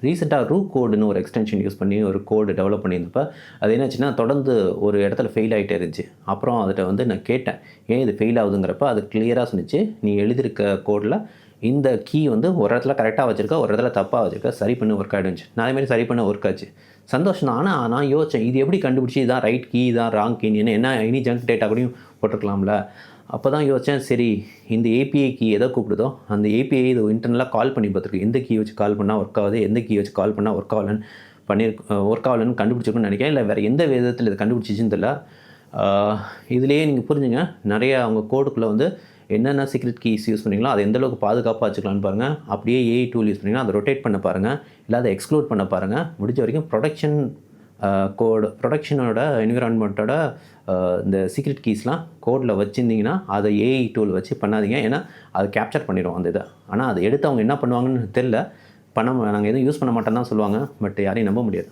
ரீசெண்டாக ரூ கோடுன்னு ஒரு எக்ஸ்டென்ஷன் யூஸ் பண்ணி ஒரு கோடு டெவலப் பண்ணியிருந்தப்ப அது என்னாச்சுன்னா தொடர்ந்து ஒரு இடத்துல ஃபெயில் ஆகிட்டே இருந்துச்சு. அப்புறம் அதிட்ட வந்து நான் கேட்டேன், ஏன் இது ஃபெயில் ஆகுதுங்கிறப்ப அது கிளியராக சொன்னிச்சு, நீ எழுதியிருக்க கோடில் இந்த கீ வந்து ஒரு இடத்துல கரெக்டாக வச்சுருக்க, ஒரு இடத்துல தப்பாக வச்சுருக்க, சரி பண்ணி ஒர்க் ஆகிடுச்சு. நான் அதேமாதிரி சரி பண்ண ஒர்க் ஆச்சு. சந்தோஷம் தான். ஆனால் நான் யோசித்தேன், இது எப்படி கண்டுபிடிச்சி இதான் ரைட் கீ, இதான் ராங் கீன்னு என்ன எனி ஜங்க் டேட்டா கூடயும் போட்டிருக்கலாம்ல. அப்போ தான் யோசித்தேன், சரி இந்த ஏபிஐ கீ எதை கூப்பிடுதோ அந்த ஏபிஐ இது இன்டர்னலாக கால் பண்ணி பார்த்துருக்கு. எந்த கீ வச்சு கால் பண்ணால் ஒர்க் ஆகுது, எந்த கீ வச்சு கால் பண்ணால் ஒர்க் ஆகலன்னு கண்டுபிடிச்சிருக்குன்னு நினைக்கிறேன். இல்லை வேறு எந்த விதத்தில் இதை கண்டுபிடிச்சிச்சின்னு தெரியல. இதுலேயே நீங்கள் புரிஞ்சுங்க, நிறைய அவங்க கோடுக்குள்ளே வந்து என்னென்ன சீக்ரெட் கீஸ் யூஸ் பண்ணிங்களோ அதை எந்தளவுக்கு பாதுகாப்பாக வச்சுக்கலான்னு பாருங்கள். அப்படியே ஏஐ டூல் யூஸ் பண்ணிங்கன்னா அதை ரொட்டேட் பண்ண பாருங்கள், இல்லை அதை எக்ஸ்க்ளூட் பண்ண பாருங்கள். முடிஞ்ச வரைக்கும் ப்ரொடக்ஷனோட என்விரான்மெண்ட்டோட இந்த சீக்ரெட் கீஸ்லாம் கோடில் வச்சுருந்தீங்கன்னா அதை ஏஐ டூல் வச்சு பண்ணாதீங்க. ஏன்னா அது கேப்சர் பண்ணிடும் அந்த இதை. ஆனால் அதை எடுத்து அவங்க என்ன பண்ணுவாங்கன்னு தெரில. நாங்கள் எதுவும் யூஸ் பண்ண மாட்டோன்னு தான் சொல்லுவாங்க. பட் யாரையும் நம்ப முடியாது.